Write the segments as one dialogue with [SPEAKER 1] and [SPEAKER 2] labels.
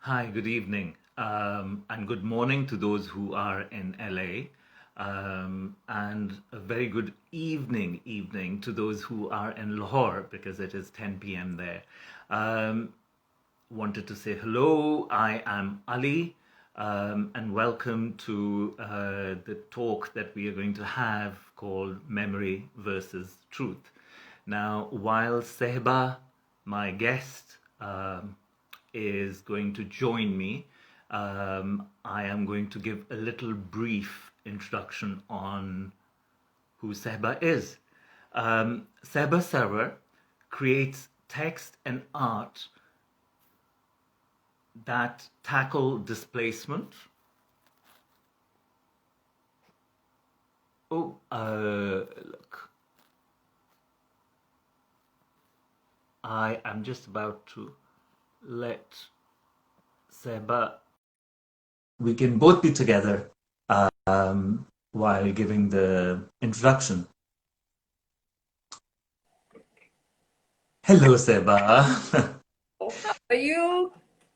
[SPEAKER 1] Hi, good evening, and good morning to those who are in LA, and a very good evening to those who are in Lahore because it is 10 p.m. there. Um, Wanted to say hello. I am Ali, and welcome to the talk that we are going to have called Memory versus Truth. Now, while Sehba, my guest, is going to join me, I am going to give a little brief introduction on who Sehba is. Sehba Sarwar creates text and art that tackle displacement. Look, I am just about to let Seba. We can both be together while giving the introduction. Hello, Seba.
[SPEAKER 2] How are you?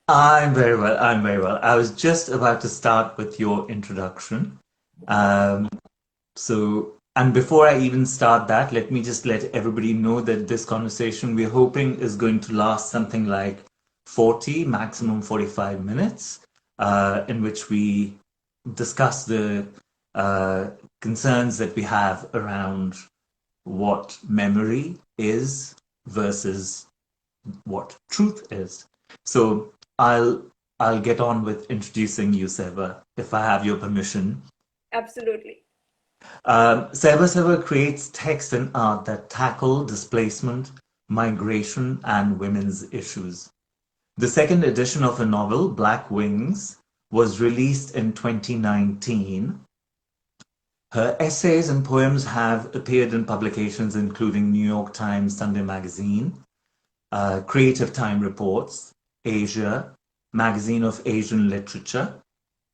[SPEAKER 1] I'm very well. I'm very well. I was just about to start with your introduction. Um, and before I even start that, let me just let everybody know that this conversation we're hoping is going to last something like 40, maximum 45 minutes, in which we discuss the uh, concerns that we have around what memory is versus what truth is. So I'll I'll get on with introducing you, Seva, if I have your permission.
[SPEAKER 2] Absolutely.
[SPEAKER 1] Seva creates text and art that tackle displacement, migration, and women's issues. The second edition of her novel, Black Wings, was released in 2019. Her essays and poems have appeared in publications including New York Times, Sunday Magazine, Creative Time Reports, Asia, Magazine of Asian Literature,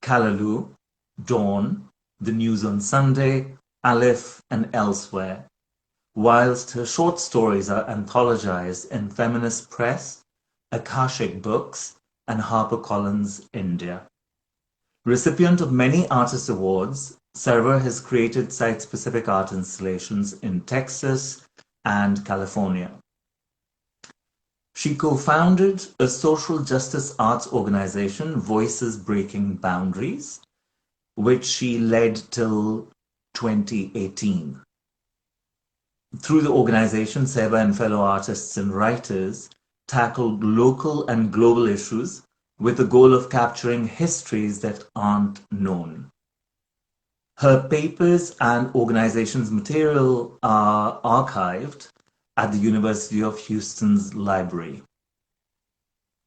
[SPEAKER 1] Callaloo, Dawn, The News on Sunday, Aleph, and elsewhere, whilst her short stories are anthologized in Feminist Press, Akashic Books, and HarperCollins India. Recipient of many artist awards, Sarwar has created site-specific art installations in Texas and California. She co-founded a social justice arts organization, Voices Breaking Boundaries, which she led till 2018. Through the organization, Seba and fellow artists and writers tackled local and global issues with the goal of capturing histories that aren't known. Her papers and organization's material are archived at the University of Houston's library.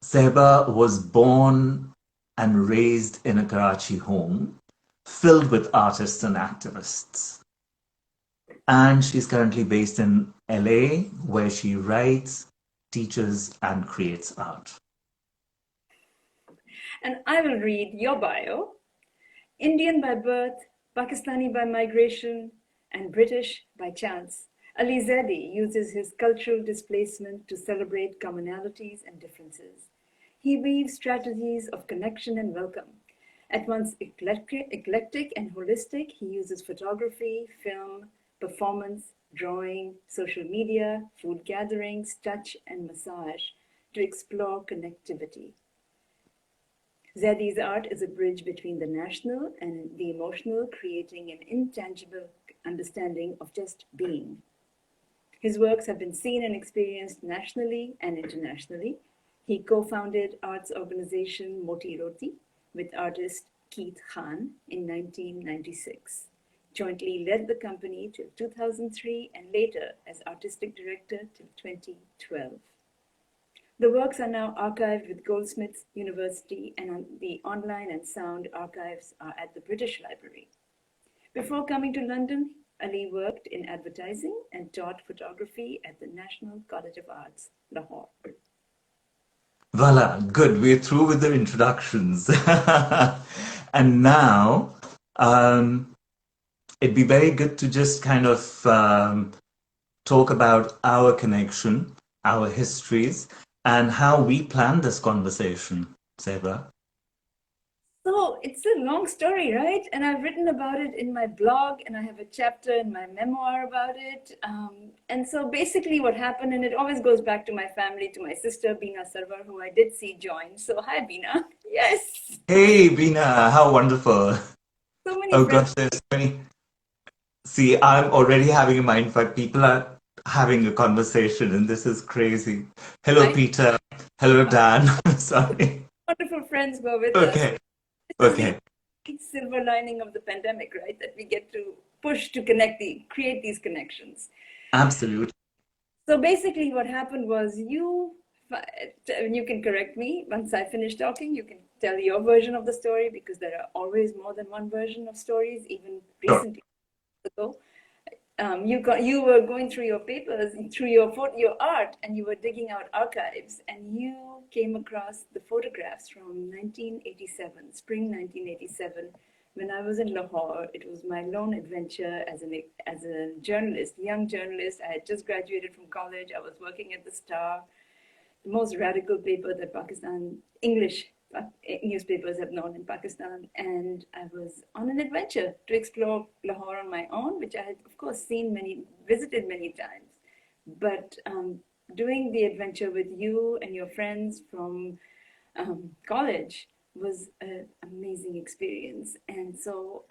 [SPEAKER 1] Seba was born and raised in a Karachi home filled with artists and activists. And she's currently based in LA, where she writes, teaches, and creates art.
[SPEAKER 2] And I will read your bio. Indian by birth, Pakistani by migration, and British by chance. Ali Zadi uses his cultural displacement to celebrate commonalities and differences. He weaves strategies of connection and welcome. At once eclectic and holistic, he uses photography, film, performance, drawing, social media, food gatherings, touch, and massage to explore connectivity. Zadi's art is a bridge between the national and the emotional, creating an intangible understanding of just being. His works have been seen and experienced nationally and internationally. He co-founded arts organization Moti Roti with artist Keith Khan in 1996, jointly led the company till 2003 and later as artistic director till 2012. The works are now archived with Goldsmiths University and the online and sound archives are at the British Library. Before coming to London, Ali worked in advertising and taught photography at the National College of Arts, Lahore.
[SPEAKER 1] Voila, good. We're through with the introductions. And now, um, it'd be very good to just kind of talk about our connection, our histories, and how we planned this conversation. Seba?
[SPEAKER 2] So it's a long story, right? And I've written about it in my blog, and I have a chapter in my memoir about it. And so basically, what happened, and it always goes back to my family, to my sister, Bina Sarwar, who I did see join. So, hi, Bina. Yes,
[SPEAKER 1] Hey, Bina, how wonderful.
[SPEAKER 2] so many
[SPEAKER 1] Oh
[SPEAKER 2] friends.
[SPEAKER 1] gosh, there's so many. See, I'm already having a mind fight. People are having a conversation, and this is crazy. Hello,
[SPEAKER 2] I
[SPEAKER 1] Peter. Hello, Dan. Sorry.
[SPEAKER 2] wonderful friends were with us.
[SPEAKER 1] Okay,
[SPEAKER 2] This is the
[SPEAKER 1] okay.
[SPEAKER 2] silver lining of the pandemic, right? That we get to push to create these connections.
[SPEAKER 1] Absolutely.
[SPEAKER 2] So basically, what happened was you can correct me once I finish talking. You can tell your version of the story because there are always more than one version of stories, even
[SPEAKER 1] Sure.
[SPEAKER 2] recently ago. You were going through your papers, through your art, and you were digging out archives, and you came across the photographs from 1987, spring 1987, when I was in Lahore. It was my lone adventure as a journalist, young journalist. I had just graduated from college. I was working at the Star, the most radical paper that Pakistan, English newspapers have known in Pakistan. And I was on an adventure to explore Lahore on my own, which I had, of course, visited many times. But doing the adventure with you and your friends from college was an amazing experience. And so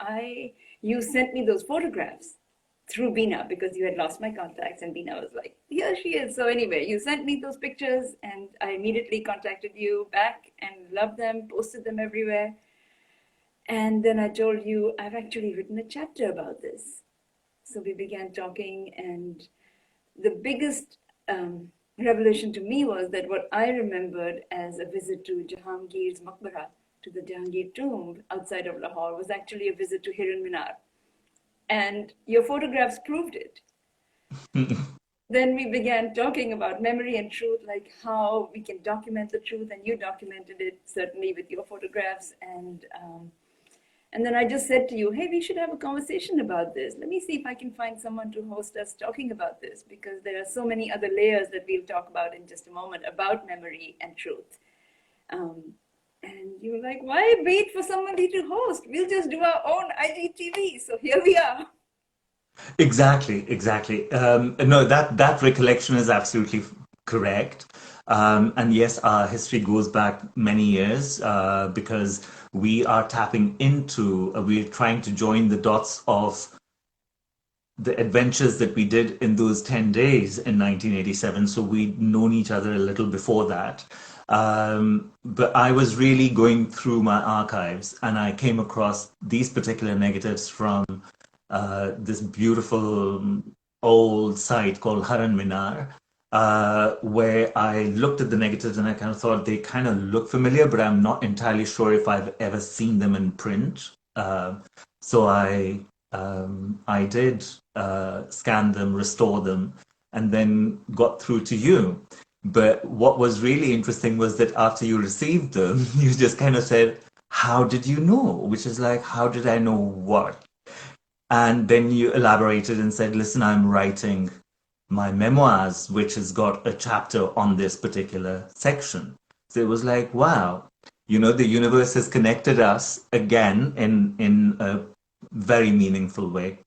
[SPEAKER 2] you sent me those photographs through Bina because you had lost my contacts, and Bina was like, here she is. So anyway, you sent me those pictures, and I immediately contacted you back and loved them, posted them everywhere. And then I told you, I've actually written a chapter about this. So we began talking, and the biggest revelation to me was that what I remembered as a visit to Jahangir's Maqbara, to the Jahangir tomb outside of Lahore, was actually a visit to Hiran Minar. And your photographs proved it. Then we began talking about memory and truth, like how we can document the truth, and you documented it certainly with your photographs. And then I just said to you, hey, we should have a conversation about this. Let me see if I can find someone to host us talking about this, because there are so many other layers that we'll talk about in just a moment about memory and truth. Um, and you were like, why wait for somebody to host? We'll just do our own IGTV. So here we are.
[SPEAKER 1] Exactly, exactly. No, that recollection is absolutely correct. And yes, our history goes back many years because we are tapping into, we're trying to join the dots of the adventures that we did in those 10 days in 1987. So we'd known each other a little before that. But I was really going through my archives and I came across these particular negatives from this beautiful old site called Haran Minar, where I looked at the negatives and I kind of thought they kind of look familiar, but I'm not entirely sure if I've ever seen them in print. So I did scan them, restore them, and then got through to you. But what was really interesting was that after you received them, you just kind of said, how did you know? Which is like, how did I know what? And then you elaborated and said, listen, I'm writing my memoirs, which has got a chapter on this particular section. So it was like, wow, the universe has connected us again in a very meaningful way.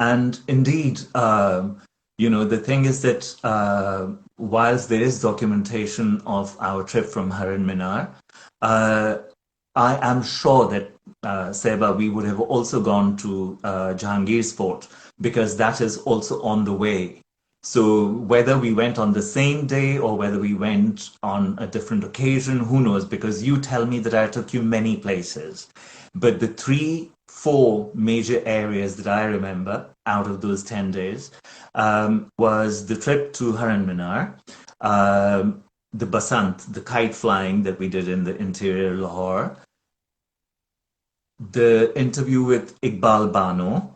[SPEAKER 1] And indeed, the thing is that whilst there is documentation of our trip from Haran Minar, uh, I am sure that Seba, we would have also gone to Jahangir's fort because that is also on the way. So whether we went on the same day or whether we went on a different occasion, who knows? Because you tell me that I took you many places. But the three, four major areas that I remember out of those 10 days was the trip to Haran Minar, the Basant, the kite flying that we did in the interior Lahore, the interview with Iqbal Bano,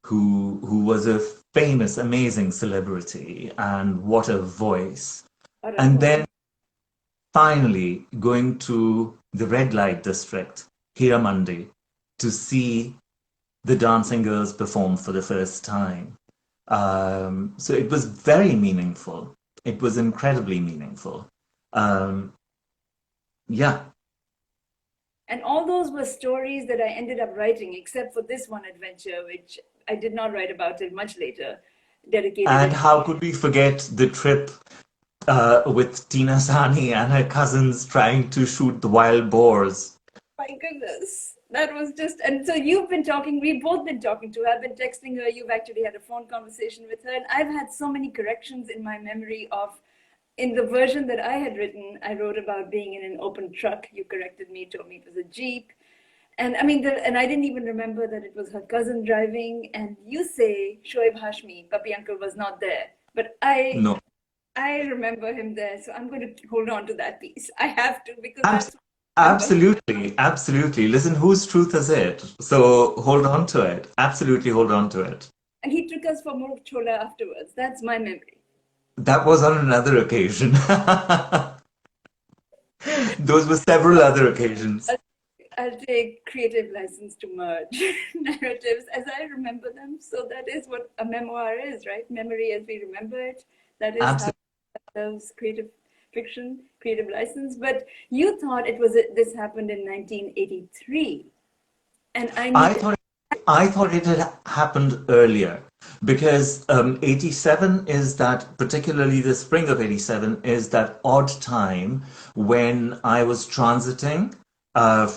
[SPEAKER 1] who was a famous, amazing celebrity, and what a voice.
[SPEAKER 2] What a
[SPEAKER 1] And
[SPEAKER 2] voice.
[SPEAKER 1] then finally going to the red light district, Hiramandi, to see the dancing girls perform for the first time. So it was very meaningful. It was incredibly meaningful. Um, Yeah.
[SPEAKER 2] And all those were stories that I ended up writing, except for this one adventure, which I did not write about it much later, dedicated
[SPEAKER 1] And
[SPEAKER 2] it.
[SPEAKER 1] how could we forget the trip with Tina Sani and her cousins trying to shoot the wild boars?
[SPEAKER 2] My goodness. That was just, and so you've been talking, we've both been talking to her. I've been texting her. You've actually had a phone conversation with her. And I've had so many corrections in my memory of, in the version that I had written, I wrote about being in an open truck. You corrected me, told me it was a Jeep. And I mean, and I didn't even remember that it was her cousin driving. And you say Shoaib Hashmi, Papi Uncle was not there. But
[SPEAKER 1] No.
[SPEAKER 2] I remember him there. So I'm going to hold on to that piece. I have to, because
[SPEAKER 1] Abs-
[SPEAKER 2] that's what I remember.
[SPEAKER 1] Absolutely. Absolutely. Listen, whose truth is it? So hold on to it. Absolutely hold on to it.
[SPEAKER 2] And he took us for more chola afterwards. That's my memory.
[SPEAKER 1] That was on another occasion. Those were several other occasions.
[SPEAKER 2] I'll, I'll take creative license to merge narratives as I remember them. So that is what a memoir is, right? Memory as we remember it. That is how
[SPEAKER 1] Absolutely.
[SPEAKER 2] serves creative fiction, creative license. But you thought it was this happened in 1983, and I knew
[SPEAKER 1] I thought I thought it had happened earlier because 87 is that, particularly the spring of 87, is that odd time when I was transiting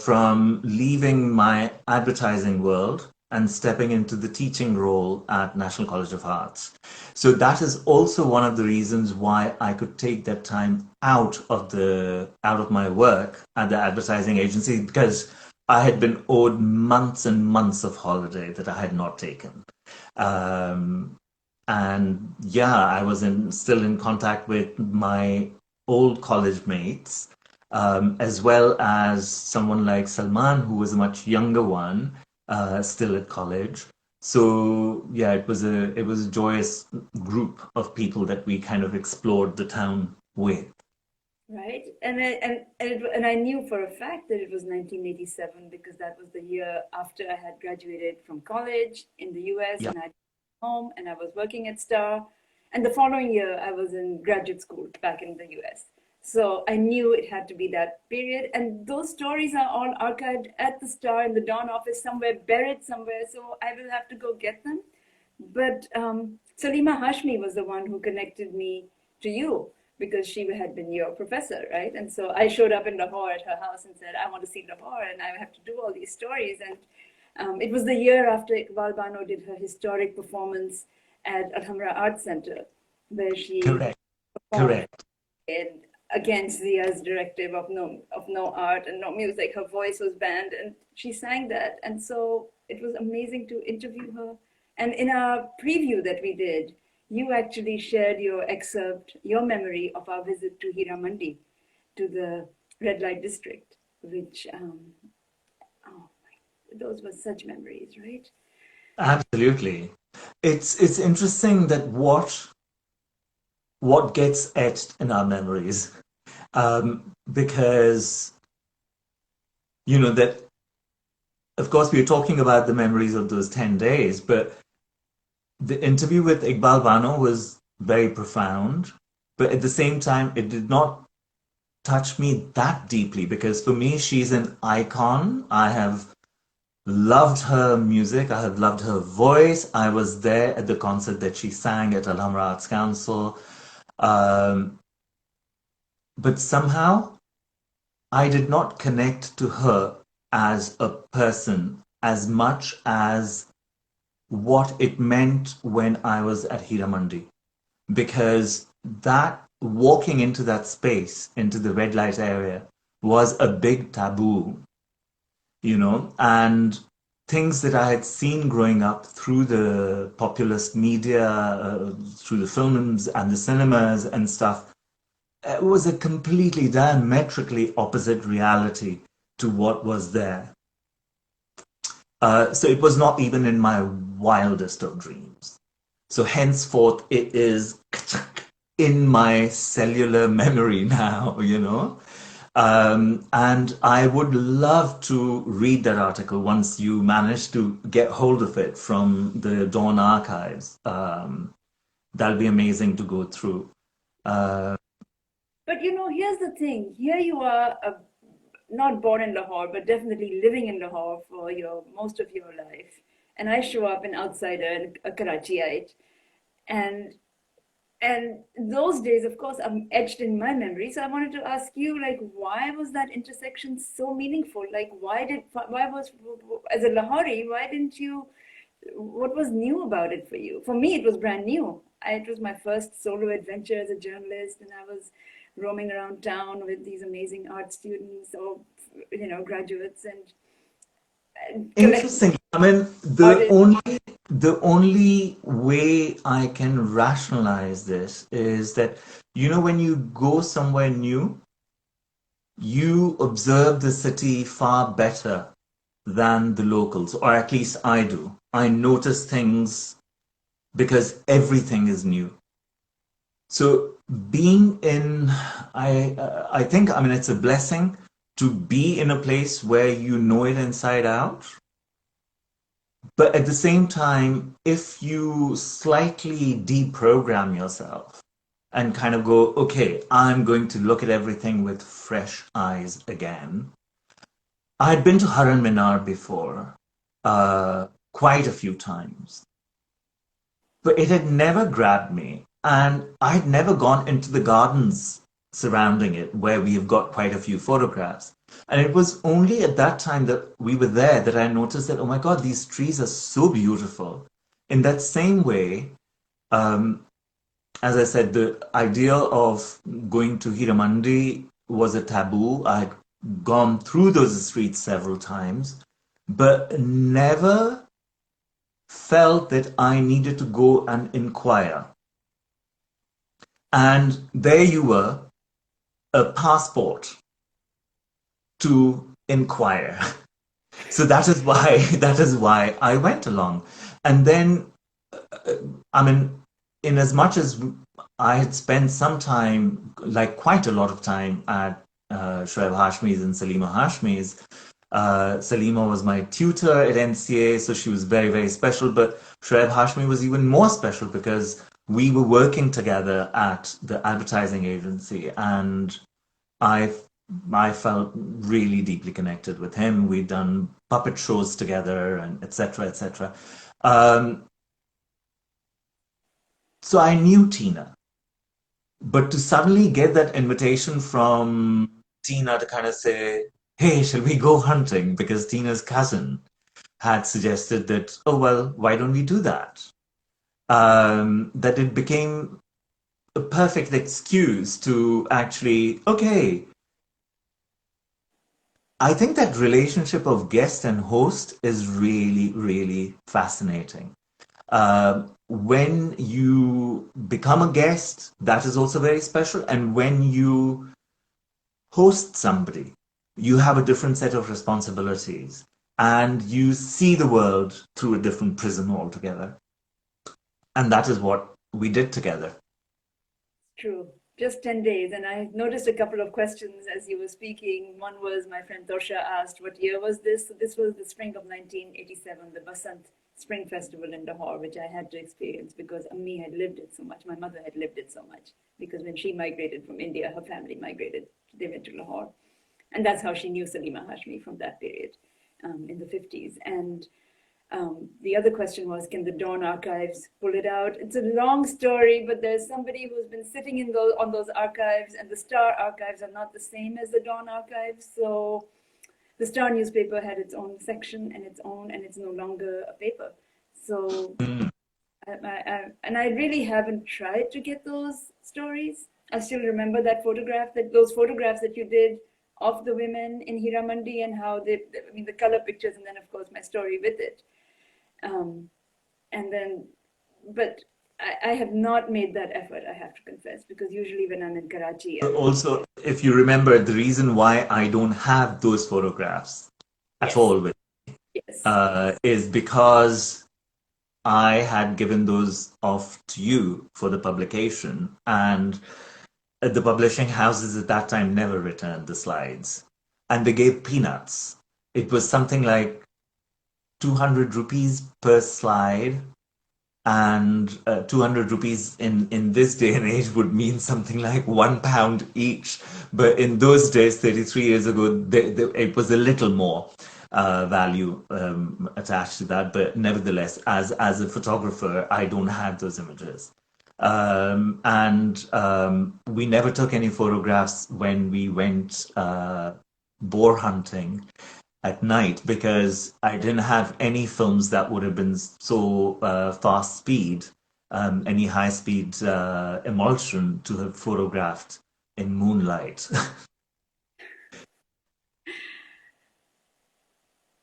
[SPEAKER 1] from leaving my advertising world and stepping into the teaching role at National College of Arts. So that is also one of the reasons why I could take that time out of my work at the advertising agency because I had been owed months and months of holiday that I had not taken. Um, and yeah, I was still in contact with my old college mates, as well as someone like Salman, who was a much younger one, still at college. So yeah, it was a joyous group of people that we kind of explored the town with.
[SPEAKER 2] right? And I knew for a fact that it was 1987 because that was the year after I had graduated from college in the US
[SPEAKER 1] Yeah,
[SPEAKER 2] and I'd home and I was working at Star. And the following year, I was in graduate school back in the US. So I knew it had to be that period. And those stories are all archived at the Star in the Dawn office somewhere, buried somewhere. So I will have to go get them. But Salima Hashmi was the one who connected me to you because she had been your professor, right? And so I showed up in Lahore at her house and said, I want to see Lahore and I have to do all these stories. And it was the year after Iqbal Bano did her historic performance at Alhambra Art Center, where she
[SPEAKER 1] correct,
[SPEAKER 2] performed
[SPEAKER 1] correct.
[SPEAKER 2] and against Zia's directive of no art and no music. Her voice was banned, and she sang that. And so it was amazing to interview her. And in our preview that we did, you actually shared your excerpt, your memory of our visit to Hira Mandi, to the red light district, which oh my, those were such memories, right?
[SPEAKER 1] Absolutely. It's interesting that what gets etched in our memories, because you know that of course we're talking about the memories of those 10 days, but the interview with Iqbal Bano was very profound, but at the same time it did not touch me that deeply because for me she's an icon. I have loved her music. I have loved her voice. I was there at the concert that she sang at Alhambra Arts Council. Um, but somehow I did not connect to her as a person as much as what it meant when I was at Hiramandi. Because that walking into that space, into the red light area, was a big taboo, and things that I had seen growing up through the populist media, through the films and the cinemas and stuff, it was a completely diametrically opposite reality to what was there. So it was not even in my wildest of dreams. So henceforth, it is in my cellular memory now. And I would love to read that article once you manage to get hold of it from the Dawn archives. That'll be amazing to go through. Uh,
[SPEAKER 2] But here's the thing. Here you are, not born in Lahore, but definitely living in Lahore for your most of your life. And I show up an outsider, a Karachiite, and and those days, of course, are etched in my memory. So I wanted to ask you, like, why was that intersection so meaningful? Like, why was, as a Lahori, why didn't you, what was new about it for you? For me, it was brand new. It was my first solo adventure as a journalist, and I was roaming around town with these amazing art students or, graduates and collecting
[SPEAKER 1] Interesting. I mean,
[SPEAKER 2] artists.
[SPEAKER 1] the only way I can rationalize this is that, when you go somewhere new, you observe the city far better than the locals, or at least I do. I notice things because everything is new. So being in, I think, I mean, it's a blessing to be in a place where you know it inside out. But at the same time, if you slightly deprogram yourself and kind of go, okay, I'm going to look at everything with fresh eyes again. I'd been to Haran Minar before, quite a few times, but it had never grabbed me. And I'd never gone into the gardens surrounding it, where we have got quite a few photographs. And it was only at that time that we were there that I noticed that, oh my God, these trees are so beautiful. In that same way, um, as I said, the idea of going to Hiramandi was a taboo. I'd gone through those streets several times, but never felt that I needed to go and inquire. And there you were, a passport to inquire. So that is why I went along. And then, I mean, in as much as I had spent some time, like quite a lot of time at Shoaib Hashmi's and Salima Hashmi's. Salima was my tutor at NCA, so she was very, very special. But Shoaib Hashmi was even more special because we were working together at the advertising agency, and I I felt really deeply connected with him. We'd done puppet shows together, and etc. etc. Um, so I knew Tina, but to suddenly get that invitation from Tina to kind of say, "Hey, shall we go hunting?" Because Tina's cousin had suggested that, oh well, why don't we do that? That it became a perfect excuse to actually, okay, I think that relationship of guest and host is really, really fascinating. When you become a guest, that is also very special. And when you host somebody, you have a different set of responsibilities and you see the world through a different prism altogether. And that is what we did together.
[SPEAKER 2] True. Just 10 days. And I noticed a couple of questions as you were speaking. One was my friend Tosha asked, what year was this? So this was the spring of 1987, the Basant Spring Festival in Lahore, which I had to experience because Ammi had lived it so much. My mother had lived it so much because when she migrated from India, her family migrated. They went to Lahore. And that's how she knew Salima Hashmi from that period in the 50s. And the other question was, can the Dawn archives pull it out? It's a long story, but there's somebody who's been sitting on those archives, and the Star archives are not the same as the Dawn archives. So the Star newspaper had its own section and it's no longer a paper. So, and I really haven't tried to get those stories. I still remember those photographs that you did of the women in Hiramandi and how I mean, the color pictures, and then of course my story with it. Um, and then, but I have not made that effort, I have to confess, because usually when I'm in Karachi,
[SPEAKER 1] Also, if you remember, the reason why I don't have those photographs at
[SPEAKER 2] yes,
[SPEAKER 1] all with
[SPEAKER 2] yes,
[SPEAKER 1] is because I had given those off to you for the publication, and the publishing houses at that time never returned the slides, and they gave peanuts. It was something like 200 rupees per slide, and 200 rupees in this day and age would mean something like £1 each. But in those days, 33 years ago, it was a little more value attached to that. But nevertheless, as a photographer, I don't have those images. And we never took any photographs when we went boar hunting at night because I didn't have any films that would have been so fast speed, any high speed emulsion to have photographed in moonlight.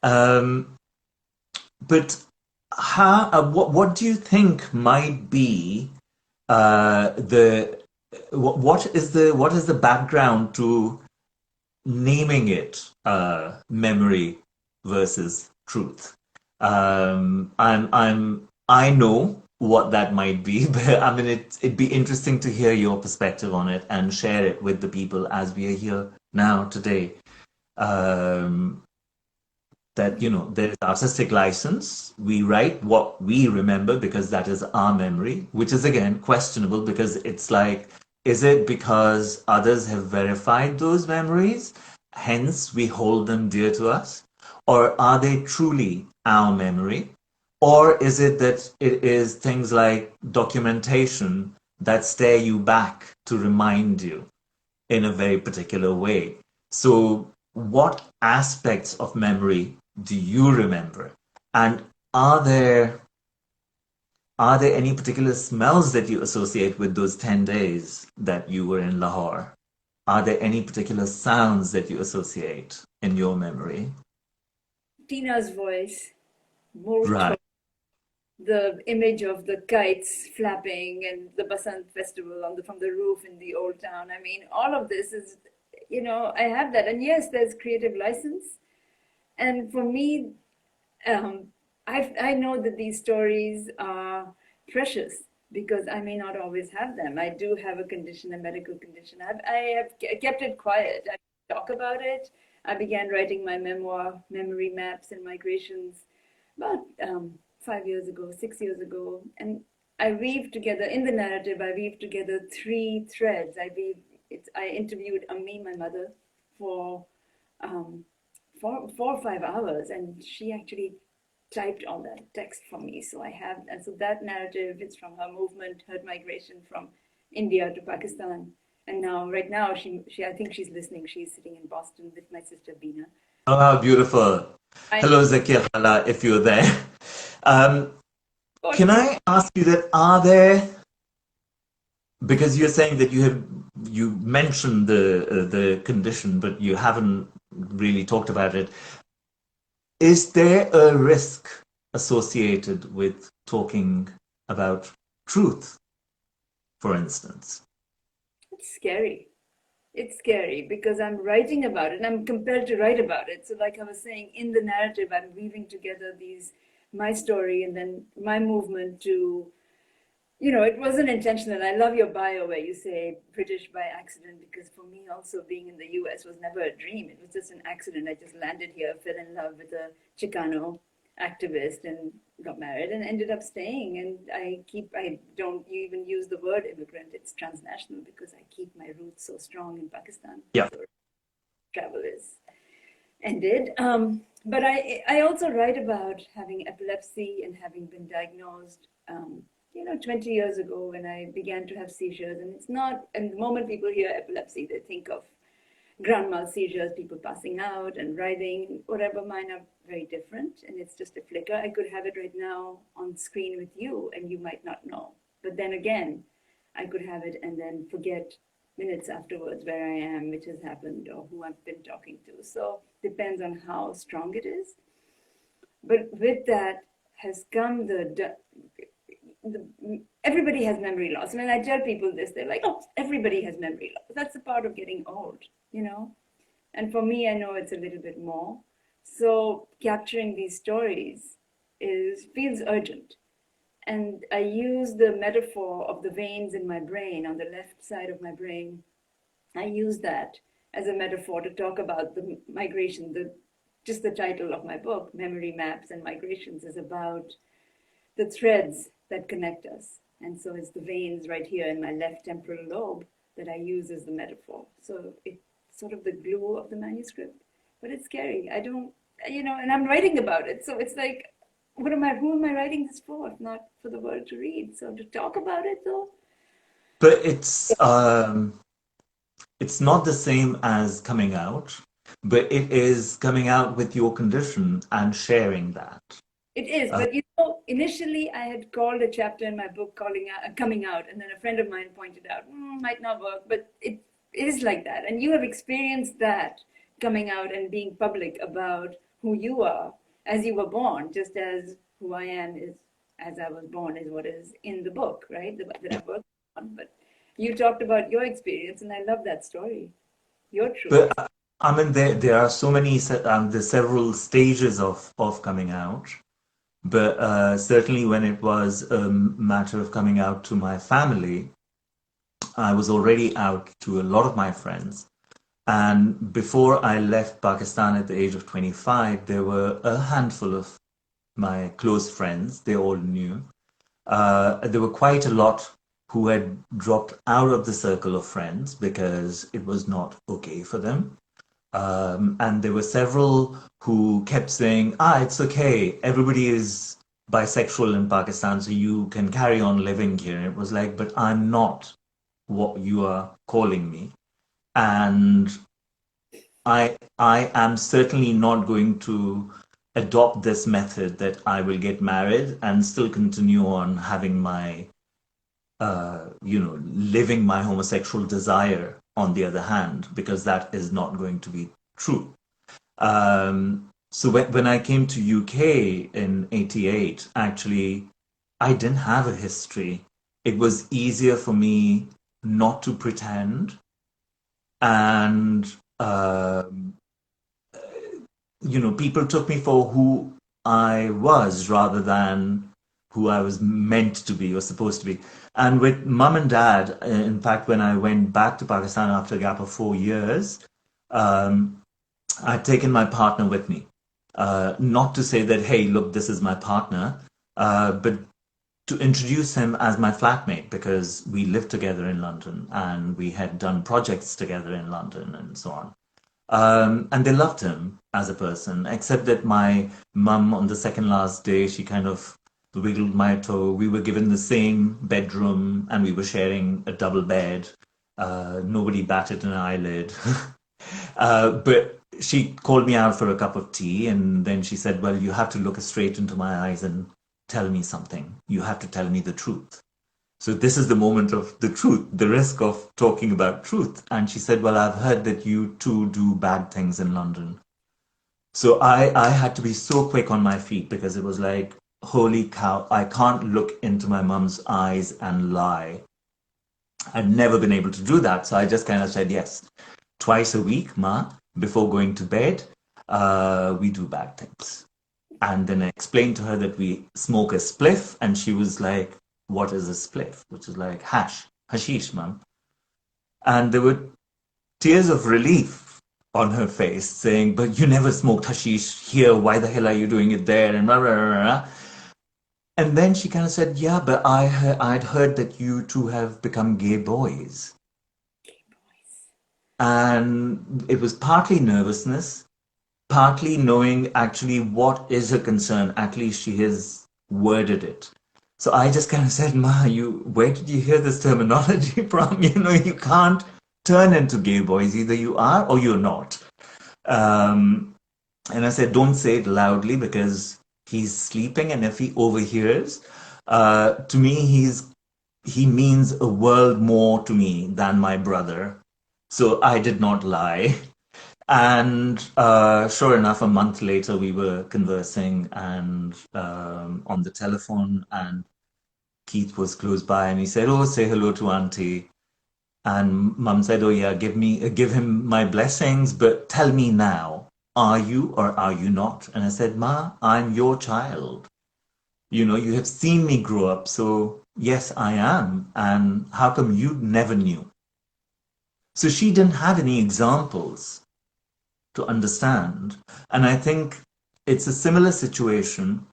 [SPEAKER 1] um, but what do you think might be the what is the background to naming it memory versus truth. I know what that might be, but I mean it'd be interesting to hear your perspective on it and share it with the people as we are here now today. Um, that there is artistic license. We write what we remember because that is our memory, which is again questionable because it's like, is it because others have verified those memories, hence we hold them dear to us, or are they truly our memory, or is it that it is things like documentation that stare you back to remind you in a very particular way. So, what aspects of memory do you remember? And are there are there any particular smells that you associate with those 10 days that you were in Lahore? Are there any particular sounds that you associate in your memory?
[SPEAKER 2] Tina's voice, more
[SPEAKER 1] Right.
[SPEAKER 2] the image of the kites flapping and the Basant festival on the from the roof in the old town. I mean, all of this is, I have that. And yes, there's creative license. And for me, um, I know that these stories are precious because I may not always have them. I do have a condition, a medical condition. I have kept it quiet. I talk about it. I began writing my memoir, Memory Maps and Migrations, about 5 years ago, 6 years ago. And I weave together, in the narrative, I weave together three threads. I interviewed Ammi, my mother, for um, 4 or 5 hours, and she actually typed all that text for me. So I have, and so that narrative is from her movement, her migration from India to Pakistan. And now, right now, I think she's listening. She's sitting in Boston with my sister Bina.
[SPEAKER 1] Oh, how beautiful.
[SPEAKER 2] I
[SPEAKER 1] Hello, Zakia Hala, if you're there. Um, can I ask you that are there, because you're saying that you mentioned the condition, but you haven't really talked about it. Is there a risk associated with talking about truth, for instance?
[SPEAKER 2] It's scary. It's scary because I'm writing about it and I'm compelled to write about it. So, like I was saying, in the narrative, I'm weaving together my story and then my movement to, it wasn't intentional. I love your bio where you say British by accident because for me, also being in the US was never a dream. It was just an accident. I just landed here, fell in love with a Chicano activist and got married and ended up staying. And I don't even use the word immigrant, it's transnational because I keep my roots so strong in Pakistan.
[SPEAKER 1] Yeah.
[SPEAKER 2] So travel is ended. But I also write about having epilepsy and having been diagnosed, 20 years ago when I began to have seizures. And it's not, and the moment people hear epilepsy, they think of grand mal seizures, people passing out and writhing, whatever. Mine are very different, and it's just a flicker. I could have it right now on screen with you, and you might not know. But then again, I could have it and then forget minutes afterwards where I am, which has happened, or who I've been talking to. So depends on how strong it is. But with that has come everybody has memory loss. When I tell people this, they're like, oh, everybody has memory loss. That's a part of getting old. And for me, I know it's a little bit more. So capturing these stories feels urgent. And I use the metaphor of the veins in my brain, on the left side of my brain. I use that as a metaphor to talk about the migration. Just the title of my book, Memory Maps and Migrations, is about the threads that connect us. And so it's the veins right here in my left temporal lobe that I use as the metaphor. So it's sort of the glue of the manuscript, but it's scary. I don't, and I'm writing about it. So it's like, who am I writing this for? If not for the world to read. So to talk about it though,
[SPEAKER 1] But it's not the same as coming out, but it is coming out with your condition and sharing that.
[SPEAKER 2] it is.
[SPEAKER 1] Uh,
[SPEAKER 2] But initially I had called a chapter in my book coming out, and then a friend of mine pointed out, might not work, but it is like that. And you have experienced that coming out and being public about who you are as you were born, just as who I am is as I was born is what is in the book, right? That I worked on. But you talked about your experience, and I love that story, your truth.
[SPEAKER 1] but I mean, there are so many, there's several stages of coming out. But certainly when it was a matter of coming out to my family, I was already out to a lot of my friends. And before I left Pakistan at the age of 25, there were a handful of my close friends. They all knew. There were quite a lot who had dropped out of the circle of friends because it was not okay for them. And there were several who kept saying, it's okay. Everybody is bisexual in Pakistan, so you can carry on living here. And it was like, but I'm not what you are calling me. And I am certainly not going to adopt this method that I will get married and still continue on having my, living my homosexual desire on the other hand, because that is not going to be true. So when I came to UK in 88, actually, I didn't have a history. It was easier for me not to pretend and people took me for who I was rather than who I was meant to be or supposed to be. And with mum and dad, in fact, when I went back to Pakistan after a gap of 4 years, um, I'd taken my partner with me. Not to say that, hey, look, this is my partner, but to introduce him as my flatmate because we lived together in London and we had done projects together in London and so on. And they loved him as a person, except that my mum, on the second last day, she kind of wiggled my toe. We were given the same bedroom and we were sharing a double bed. Nobody batted an eyelid. But she called me out for a cup of tea and then she said, well, you have to look straight into my eyes and tell me something. You have to tell me the truth. So this is the moment of the truth, the risk of talking about truth. And she said, well, I've heard that you too do bad things in London. So I had to be so quick on my feet because it was like, holy cow, I can't look into my mum's eyes and lie. I'd never been able to do that. So I just kind of said, yes, twice a week, ma, before going to bed, we do bad things. And then I explained to her that we smoke a spliff, and she was like, what is a spliff? Which is like hashish, ma'am. And there were tears of relief on her face, saying, but you never smoked hashish here. Why the hell are you doing it there? And blah, blah, blah, blah. And then she kind of said, yeah, but I'd heard that you two have become gay boys. And it was partly nervousness, partly knowing actually what is her concern. At least she has worded it. So I just kind of said, Ma, where did you hear this terminology from? You can't turn into gay boys. Either you are or you're not. Um, and I said, don't say it loudly because he's sleeping, and if he overhears, to me, he means a world more to me than my brother. So I did not lie. And sure enough, a month later, we were conversing and on the telephone, and Keith was close by, and he said, "Oh, say hello to Auntie." And Mum said, "Oh yeah, give him my blessings, but tell me now, are you or are you not?" And I said, "Ma, I'm your child. You have seen me grow up, so yes, I am. And how come you never knew?" So she didn't have any examples to understand. And I think it's a similar situation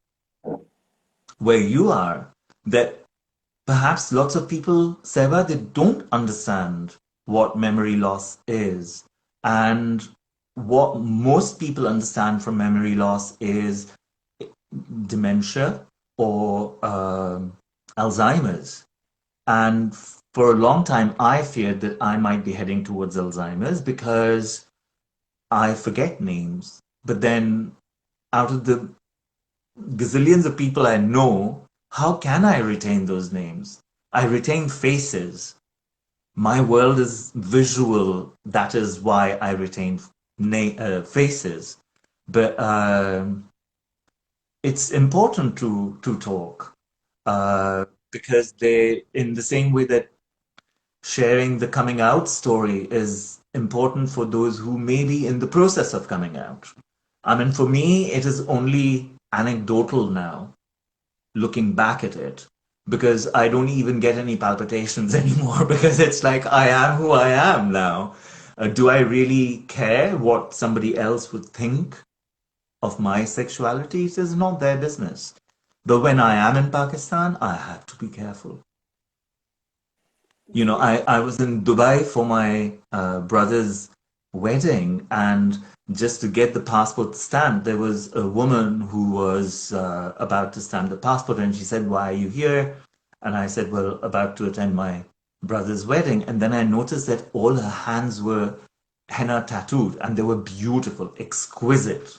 [SPEAKER 1] where you are, that perhaps lots of people, Seva, they don't understand what memory loss is. And what most people understand from memory loss is dementia or Alzheimer's. And for a long time, I feared that I might be heading towards Alzheimer's because I forget names. But then, out of the gazillions of people I know, how can I retain those names? I retain faces. My world is visual. That is why I retain faces. But it's important to talk because they, in the same way that sharing the coming out story is important for those who may be in the process of coming out. I mean, for me, it is only anecdotal now, looking back at it, because I don't even get any palpitations anymore because it's like I am who I am now. Do I really care what somebody else would think of my sexuality? It is not their business. But when I am in Pakistan, I have to be careful. You know,
[SPEAKER 2] Yes.
[SPEAKER 1] I was in Dubai for my brother's wedding, and just to get the passport stamped, there was a woman who was about to stamp the passport, and she said, "Why are you here?" And I said, "Well, about to attend my brother's wedding." And then I noticed that all her hands were henna tattooed, and they were beautiful, exquisite.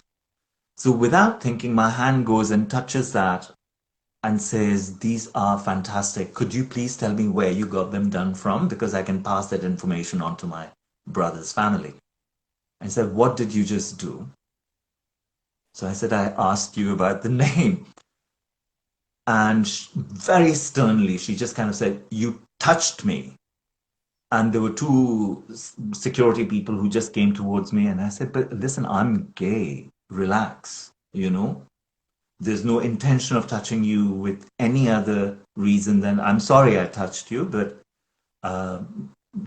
[SPEAKER 1] So without thinking, my hand goes and touches that and says, "These are fantastic. Could you please tell me where you got them done from? Because I can pass that information on to my brother's family." I said, "What did you just do?" So I said, "I asked you about the name." And very sternly, she just kind of said, "You touched me." And there were two security people who just came towards me. And I said, "But listen, I'm gay. Relax, you know? There's no intention of touching you with any other reason than I'm sorry I touched you, but uh,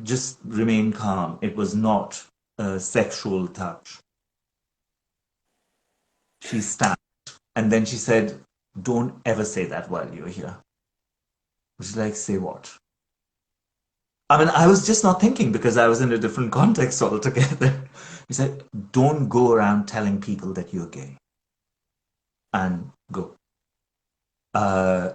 [SPEAKER 1] just remain calm. It was not a sexual touch." She stamped and then she said, "Don't ever say that while you're here." Which is like, say what? I mean, I was just not thinking because I was in a different context altogether. He said, "Don't go around telling people that you're gay and go." Uh,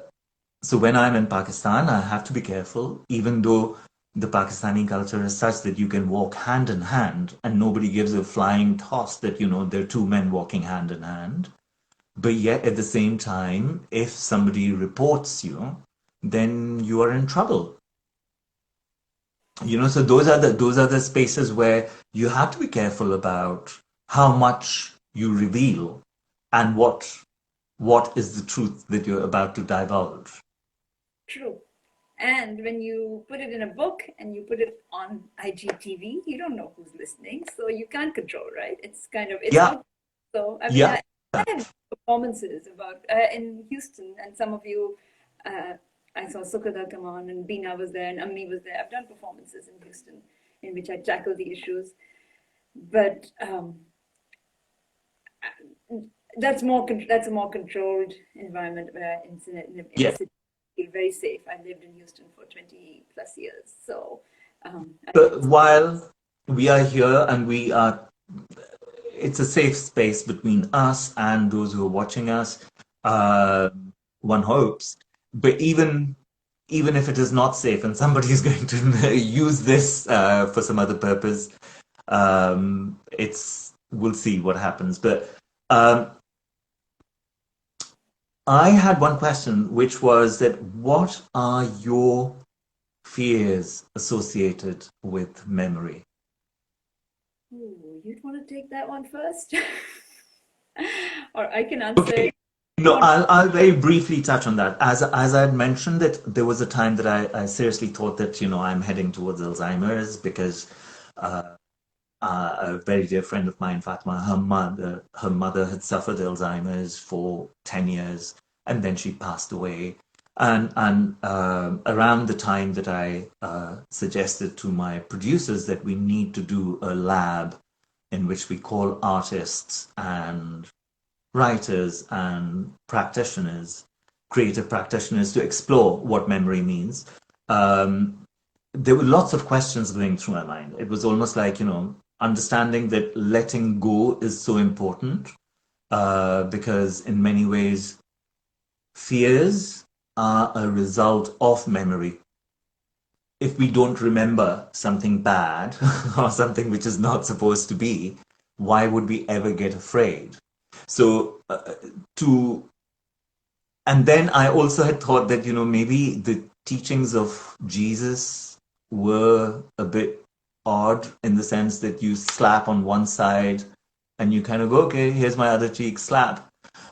[SPEAKER 1] So when I'm in Pakistan, I have to be careful, even though the Pakistani culture is such that you can walk hand in hand and nobody gives a flying toss that, you know, there are two men walking hand in hand. But yet at the same time, if somebody reports you, then you are in trouble. You know, so those are the spaces where you have to be careful about how much you reveal and what is the truth that you're about to divulge.
[SPEAKER 2] True. And when you put it in a book and you put it on IGTV, you don't know who's listening, so you can't control, right? It's kind of it's
[SPEAKER 1] Yeah,
[SPEAKER 2] out. So I mean,
[SPEAKER 1] yeah.
[SPEAKER 2] I have performances about in Houston, and some of you, uh, I saw Sukada come on, and Bina was there, and Ammi was there. I've done performances in Houston in which I tackle the issues, but that's a more controlled environment where in a
[SPEAKER 1] Yeah.
[SPEAKER 2] city I feel very safe. I lived in Houston for 20 plus years, so I
[SPEAKER 1] But
[SPEAKER 2] can.
[SPEAKER 1] while we are here and it's a safe space between us and those who are watching us, uh, one hopes. But even if it is not safe and somebody is going to use this for some other purpose, it's we'll see what happens. But um, I had one question, which was that what are your fears associated with memory?
[SPEAKER 2] Ooh, you'd want to take that one first, or I can answer
[SPEAKER 1] Okay.
[SPEAKER 2] it.
[SPEAKER 1] No,
[SPEAKER 2] What?
[SPEAKER 1] I'll very briefly touch on that. As I had mentioned that there was a time that I seriously thought that, you know, I'm heading towards Alzheimer's because uh, a very dear friend of mine, Fatma, her mother had suffered Alzheimer's for 10 years and then she passed away. And around the time that I suggested to my producers that we need to do a lab in which we call artists and writers and practitioners creative practitioners to explore what memory means, um, there were lots of questions going through my mind. It was almost like, understanding that letting go is so important, because in many ways, fears are a result of memory. If we don't remember something bad or something which is not supposed to be, why would we ever get afraid? So, to and then I also had thought that, maybe the teachings of Jesus were a bit odd in the sense that you slap on one side and you kind of go, okay, here's my other cheek, slap.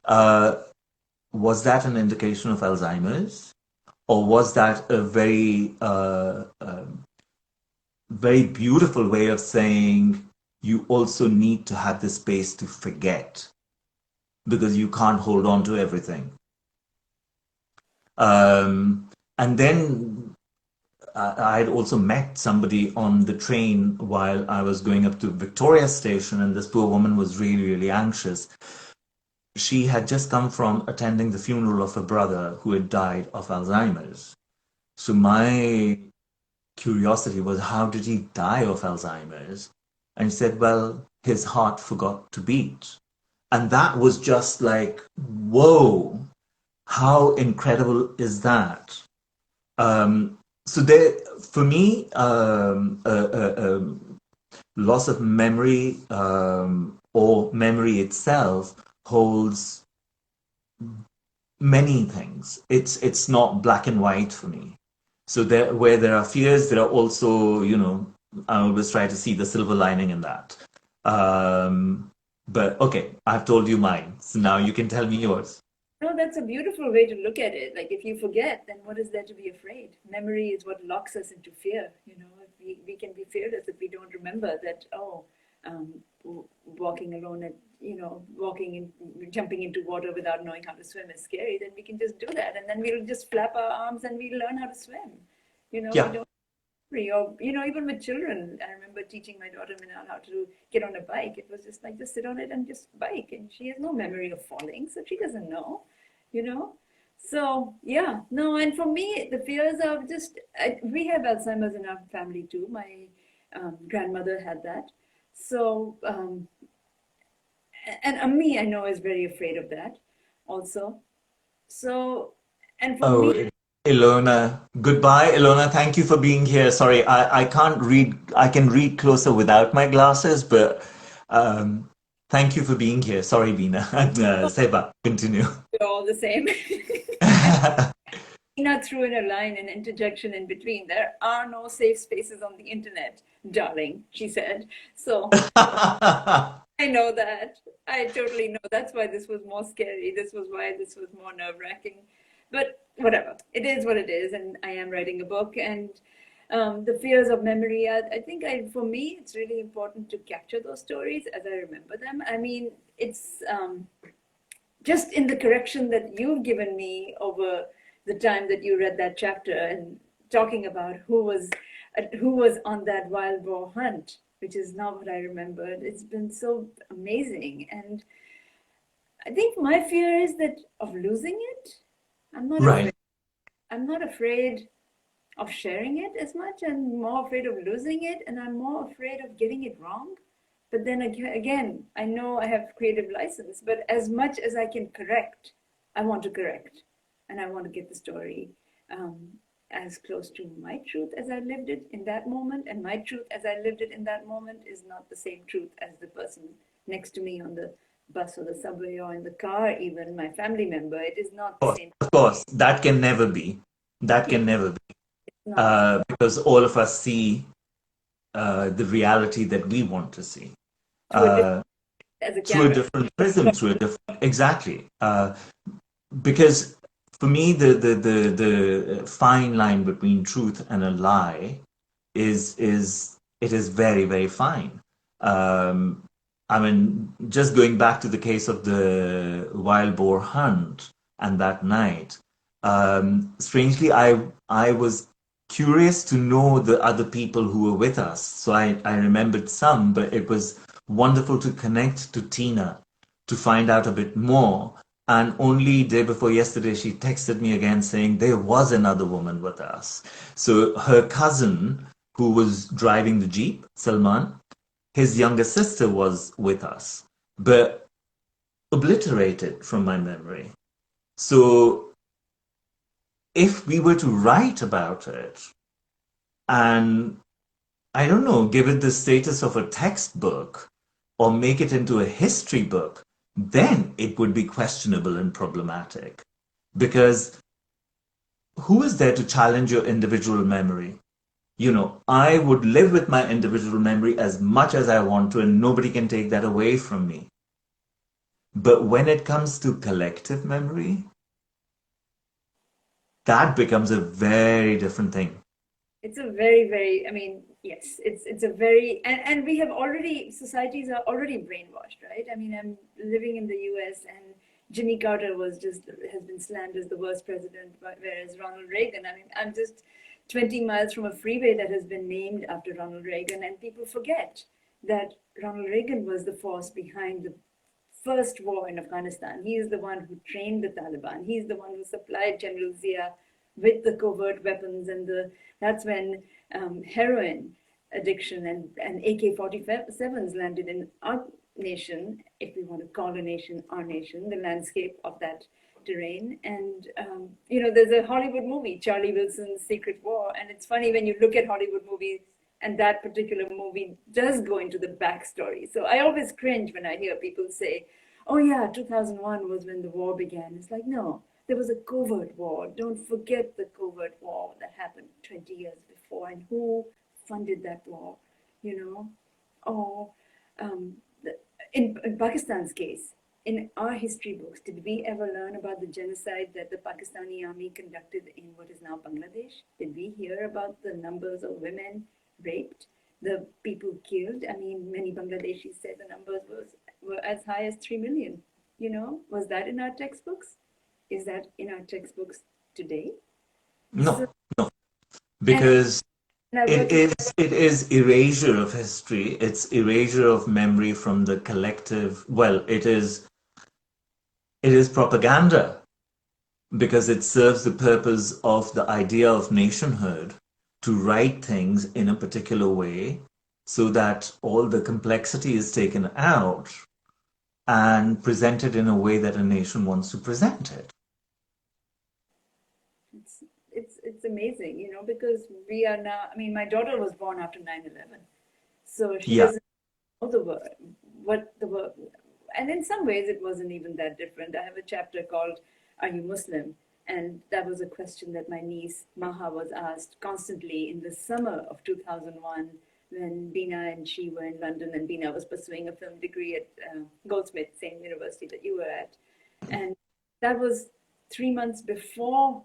[SPEAKER 1] Uh, was that an indication of Alzheimer's? Or was that a very beautiful way of saying you also need to have the space to forget because you can't hold on to everything? And then I had also met somebody on the train while I was going up to Victoria Station, and this poor woman was really, really anxious. She had just come from attending the funeral of a brother who had died of Alzheimer's. So my curiosity was, how did he die of Alzheimer's? And she said, well, his heart forgot to beat. And that was just like, whoa, how incredible is that? So there, for me, loss of memory, or memory itself holds many things. It's not black and white for me. So there, where there are fears, there are also, I always try to see the silver lining in that. But okay, I've told you mine, so now you can tell me yours.
[SPEAKER 2] No, that's a beautiful way to look at it. Like, if you forget, then what is there to be afraid? Memory is what locks us into fear. If we can be fearless if we don't remember that, um, walking alone at, walking in, jumping into water without knowing how to swim is scary, then we can just do that. And then we'll just flap our arms and we'll learn how to swim. We
[SPEAKER 1] Yeah.
[SPEAKER 2] don't worry. Or, even with children, I remember teaching my daughter Minal how to get on a bike. It was just like, just sit on it and just bike. And she has no memory of falling, so she doesn't know, you know. So yeah, no, and for me, the fears of just we have Alzheimer's in our family too. My grandmother had that. So and Ammi, I know, is very afraid of that also. So, and for
[SPEAKER 1] Oh,
[SPEAKER 2] me,
[SPEAKER 1] Ilona. Goodbye, Ilona. Thank you for being here. Sorry, I can't read. I can read closer without my glasses, but um, thank you for being here. Sorry, Bina. Seba, continue.
[SPEAKER 2] we're all the same. Tina threw in a line, an interjection in between. There are no safe spaces on the internet, darling, she said. So I know that. I totally know. That's why this was more scary. This was why this was more nerve-wracking. But whatever. It is what it is. And I am writing a book. And the fears of memory, I think for me, it's really important to capture those stories as I remember them. I mean, it's just in the correction that you've given me over the time that you read that chapter and talking about who was on that wild boar hunt, which is not what I remembered. It's been so amazing. And I think my fear is that of losing it. I'm not
[SPEAKER 1] Right.
[SPEAKER 2] afraid. I'm not afraid of sharing it as much. I'm more afraid of losing it, and I'm more afraid of getting it wrong. But then again, I know I have creative license, but as much as I can correct, I want to correct. And I want to get the story um, as close to my truth as I lived it in that moment. And my truth as I lived it in that moment is not the same truth as the person next to me on the bus or the subway or in the car, even my family member. It is not the same.
[SPEAKER 1] Of course, that can never be. That can never be.
[SPEAKER 2] It's not.
[SPEAKER 1] Because all of us see the reality that we want to see.
[SPEAKER 2] Through a different,
[SPEAKER 1] Uh,
[SPEAKER 2] as a
[SPEAKER 1] through a
[SPEAKER 2] camera.
[SPEAKER 1] different prism, through a different, exactly. Because for me, the fine line between truth and a lie is very, very fine. Um, I mean, just going back to the case of the wild boar hunt and that night, strangely, I was curious to know the other people who were with us. So I remembered some, but it was wonderful to connect to Tina to find out a bit more. And only day before yesterday, she texted me again saying there was another woman with us. So her cousin, who was driving the Jeep, Salman, his younger sister was with us, but obliterated from my memory. So if we were to write about it and, I don't know, give it the status of a textbook or make it into a history book, then it would be questionable and problematic. Because who is there to challenge your individual memory? I would live with my individual memory as much as I want to, and nobody can take that away from me. But when it comes to collective memory, that becomes a very different thing.
[SPEAKER 2] It's a very, very, I mean, yes, it's a very, and we have already, societies are already brainwashed, right? I mean, I'm living in the US and Jimmy Carter has been slammed as the worst president, whereas Ronald Reagan, I mean, I'm just 20 miles from a freeway that has been named after Ronald Reagan, and people forget that Ronald Reagan was the force behind the first war in Afghanistan. He is the one who trained the Taliban. He's the one who supplied General Zia with the covert weapons, and that's when heroin addiction and AK-47s landed in our nation, if we want to call a nation our nation, the landscape of that terrain. And there's a Hollywood movie, Charlie Wilson's Secret War, and it's funny when you look at Hollywood movies, and that particular movie does go into the backstory. So I always cringe when I hear people say, oh yeah, 2001 was when the war began. It's like, no, there was a covert war. Don't forget the covert war that happened 20 years before, and who funded that war, you know? Or in Pakistan's case, in our history books, did we ever learn about the genocide that the Pakistani army conducted in what is now Bangladesh? Did we hear about the numbers of women raped, the people killed? I mean, many Bangladeshis said the numbers were as high as 3 million. Was that in our textbooks? Is that in our textbooks today?
[SPEAKER 1] No,
[SPEAKER 2] So,
[SPEAKER 1] no,
[SPEAKER 2] and
[SPEAKER 1] because
[SPEAKER 2] I
[SPEAKER 1] it
[SPEAKER 2] work in,
[SPEAKER 1] is it is erasure of history. It's erasure of memory from the collective. Well, it is propaganda because it serves the purpose of the idea of nationhood to write things in a particular way so that all the complexity is taken out and presented in a way that a nation wants to present it.
[SPEAKER 2] it's amazing, because we are now, I mean, my daughter was born after 9/11, so she
[SPEAKER 1] Yeah.
[SPEAKER 2] doesn't know the word, what the word, and in some ways it wasn't even that different. I have a chapter called "Are You Muslim?" And that was a question that my niece Maha was asked constantly in the summer of 2001 when Bina and she were in London, and Bina was pursuing a film degree at Goldsmith, same university that you were at. And that was 3 months before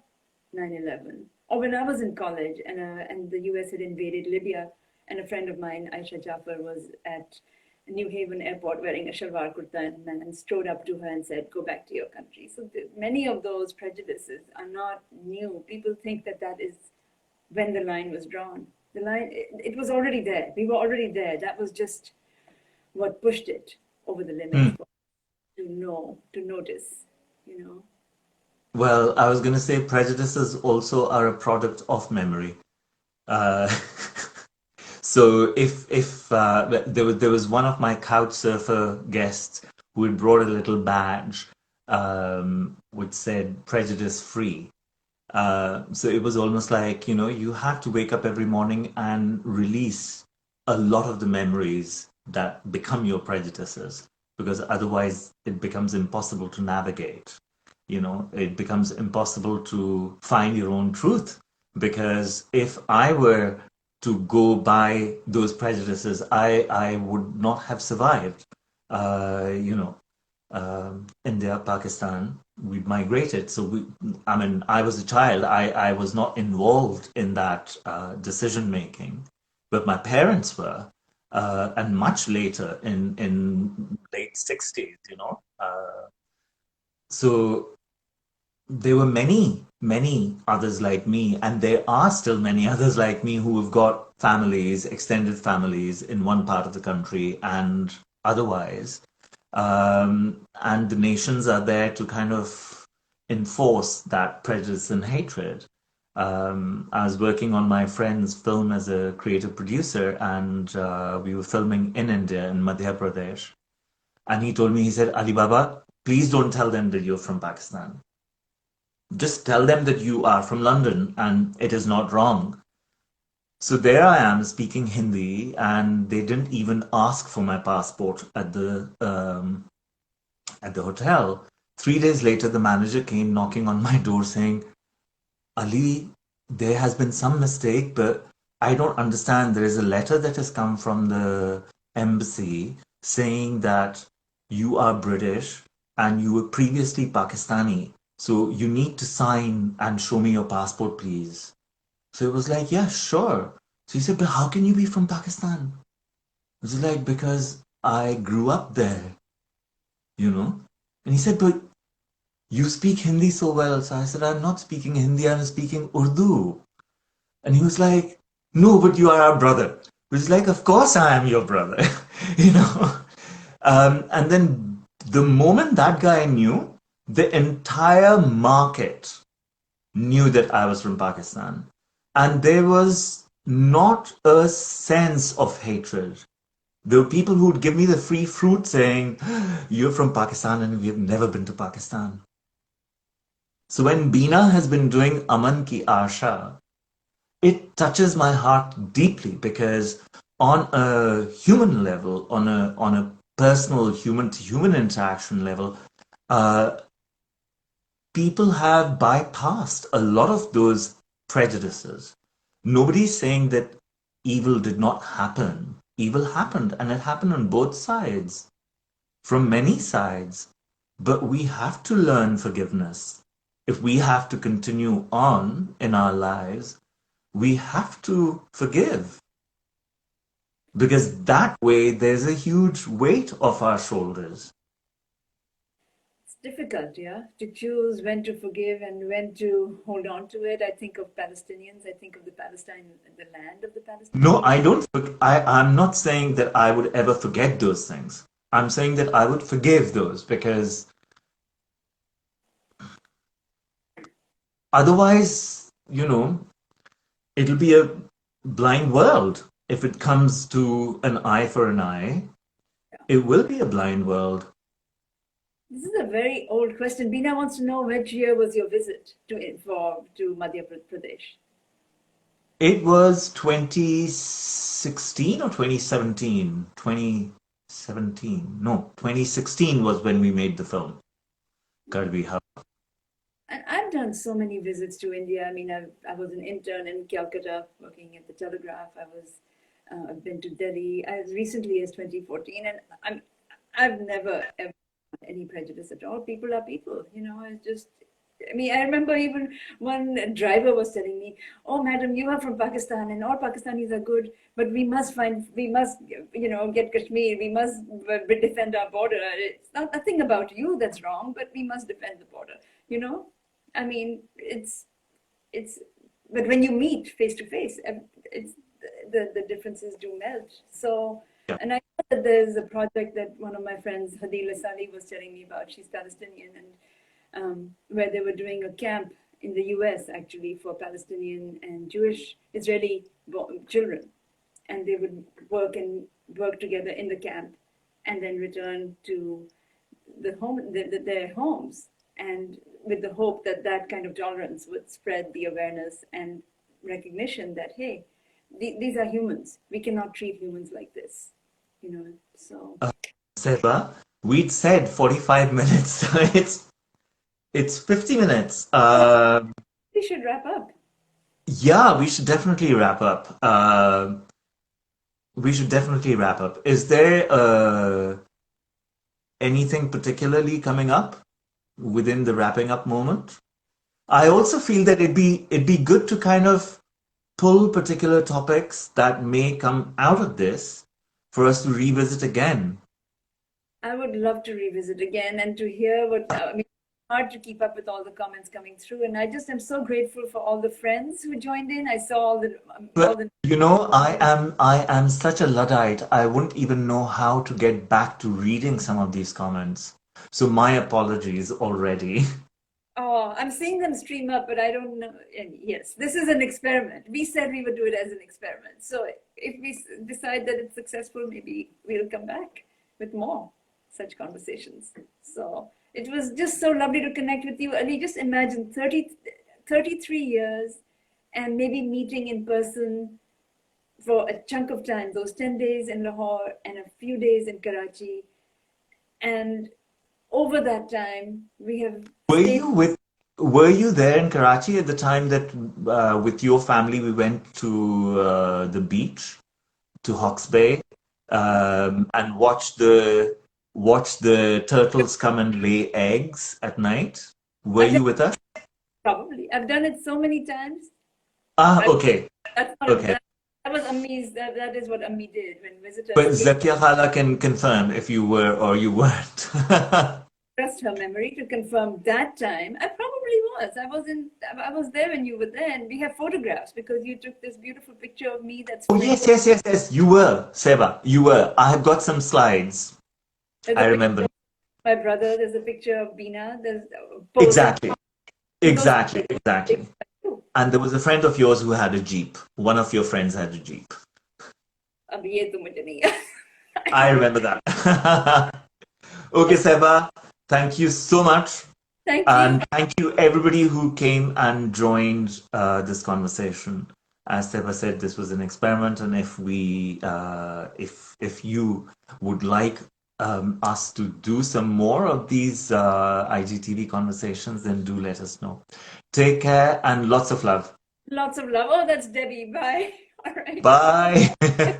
[SPEAKER 2] 9/11, or when I was in college, and the US had invaded Libya, and a friend of mine, Aisha Jafar, was at New Haven airport wearing a shalwar kurta, and man strode up to her and said, "Go back to your country." So many of those prejudices are not new. People think that that is when the line was drawn. The line, it was already there. We were already there. That was just what pushed it over the limits
[SPEAKER 1] Hmm.
[SPEAKER 2] for to know, to notice, you know.
[SPEAKER 1] Well, I was going to say prejudices also are a product of memory. Uh, so if there was one of my couch surfer guests who had brought a little badge which said prejudice free. So it was almost like, you have to wake up every morning and release a lot of the memories that become your prejudices, because otherwise it becomes impossible to navigate. It becomes impossible to find your own truth. Because if I were to go by those prejudices, I would not have survived. India, Pakistan, we migrated. So I mean, I was a child. I was not involved in that decision making, but my parents were, and much later in late 60s, so there were many, many others like me, and there are still many others like me who have got families, extended families in one part of the country and otherwise. and the nations are there to kind of enforce that prejudice and hatred. I was working on my friend's film as a creative producer, and we were filming in India, in Madhya Pradesh. And he told me, he said, Ali Baba, please don't tell them that you're from Pakistan. Just tell them that you are from London and it is not wrong. So there I am speaking Hindi, and they didn't even ask for my passport at the hotel. 3 days later, the manager came knocking on my door saying, Ali, there has been some mistake, but I don't understand. There is a letter that has come from the embassy saying that you are British and you were previously Pakistani. So you need to sign and show me your passport, please. So it was like, yeah, sure. So he said, but how can you be from Pakistan? It was like, because I grew up there, you know? And he said, but you speak Hindi so well. So I said, I'm not speaking Hindi, I'm speaking Urdu. And he was like, no, but you are our brother. Which is like, of course I am your brother, you know? And then the moment that guy knew, the entire market knew that I was from Pakistan. And there was not a sense of hatred. There were people who would give me the free fruit saying, you're from Pakistan and we have never been to Pakistan. So when Beena has been doing Aman Ki Asha, it touches my heart deeply because on a human level, on a personal human to human interaction level, uh, people have bypassed a lot of those prejudices. Nobody's saying that evil did not happen. Evil happened, and it happened on both sides, from many sides. But we have to learn forgiveness. If we have to continue on in our lives, we have to forgive. Because that way there's a huge weight off our shoulders.
[SPEAKER 2] It's difficult, yeah, to choose when to forgive and when to hold on to it. I think of Palestinians, I think of the Palestine, the land of the
[SPEAKER 1] No,
[SPEAKER 2] Palestinians.
[SPEAKER 1] I don't. I'm not saying that I would ever forget those things. I'm saying that I would forgive those because otherwise, it'll be a blind world. If it comes to an eye for an eye, it will be a blind world.
[SPEAKER 2] This is a very old question. Beena wants to know which year was your visit to Madhya Pradesh?
[SPEAKER 1] It was 2016 or 2017? 2017. No, 2016 was when we made the film. Karbi Hub.
[SPEAKER 2] And I've done so many visits to India. I mean, I was an intern in Calcutta working at the Telegraph. I've been to Delhi as recently as 2014, and I've never ever had any prejudice at all. People are people, It's just, I mean, I remember even one driver was telling me, "Oh, madam, you are from Pakistan, and all Pakistanis are good, but we must, get Kashmir. We must defend our border. It's not nothing about you that's wrong, but we must defend the border." You know, I mean, it's, but when you meet face to face, it's the differences do melt. So,
[SPEAKER 1] Yeah.
[SPEAKER 2] and I know that there's a project that one of my friends, Hadila Sali, was telling me about. She's Palestinian, and where they were doing a camp in the US actually for Palestinian and Jewish Israeli children, and they would work together in the camp, and then return to their homes, and with the hope that that kind of tolerance would spread the awareness and recognition that, hey, these are humans. We cannot treat humans like this, so.
[SPEAKER 1] Seba, we'd said 45 minutes. It's 50 minutes.
[SPEAKER 2] Oh, we should wrap up.
[SPEAKER 1] Yeah, we should definitely wrap up. We should definitely wrap up. Is there anything particularly coming up within the wrapping up moment? I also feel that it'd be good to kind of pull particular topics that may come out of this for us to revisit again.
[SPEAKER 2] I would love to revisit again and to hear what, I mean, hard to keep up with all the comments coming through, and I just am so grateful for all the friends who joined in. I saw all
[SPEAKER 1] But
[SPEAKER 2] the
[SPEAKER 1] you know, I am such a Luddite. I wouldn't even know how to get back to reading some of these comments. So my apologies already.
[SPEAKER 2] Oh, I'm seeing them stream up, but I don't know. And yes, this is an experiment. We said we would do it as an experiment. So if we decide that it's successful, maybe we'll come back with more such conversations. So it was just so lovely to connect with you. Ali, just imagine 33 years and maybe meeting in person for a chunk of time, those 10 days in Lahore and a few days in Karachi. And over that time, we have
[SPEAKER 1] Were
[SPEAKER 2] stayed.
[SPEAKER 1] you with were you there in Karachi at the time that with your family we went to the beach to Hawke's Bay and watched the turtles come and lay eggs at night? Were
[SPEAKER 2] I've done
[SPEAKER 1] you with us?
[SPEAKER 2] Probably. I've done it so many times.
[SPEAKER 1] Ah,
[SPEAKER 2] I,
[SPEAKER 1] okay,
[SPEAKER 2] that's not
[SPEAKER 1] okay.
[SPEAKER 2] that was Ammi's. That is what Ammi did when visitors
[SPEAKER 1] But
[SPEAKER 2] came.
[SPEAKER 1] Zakia Khala can confirm if you were or you weren't.
[SPEAKER 2] Trust her memory to confirm that time. I probably was. I was there when you were there, and we have photographs because you took this beautiful picture of me that's
[SPEAKER 1] Oh
[SPEAKER 2] framed.
[SPEAKER 1] yes, yes, yes, yes. You were, Seba. You were. I have got some slides.
[SPEAKER 2] There's a
[SPEAKER 1] I
[SPEAKER 2] picture
[SPEAKER 1] remember.
[SPEAKER 2] of my brother. There's a picture of Bina. There's posing.
[SPEAKER 1] Exactly.
[SPEAKER 2] And those
[SPEAKER 1] Exactly. Exactly. And there was a friend of yours who had a Jeep. One of your friends had a Jeep.
[SPEAKER 2] अब ये तो मुझे नहीं याद. I
[SPEAKER 1] I
[SPEAKER 2] don't.
[SPEAKER 1] remember that. Okay, Seba, thank you so much.
[SPEAKER 2] Thank you.
[SPEAKER 1] And thank you everybody who came and joined this conversation. As Seba said, this was an experiment, and if you would like us to do some more of these IGTV conversations, then do let us know. Take care and lots of love.
[SPEAKER 2] Lots of love. Oh, that's Debbie. Bye. All right.
[SPEAKER 1] Bye.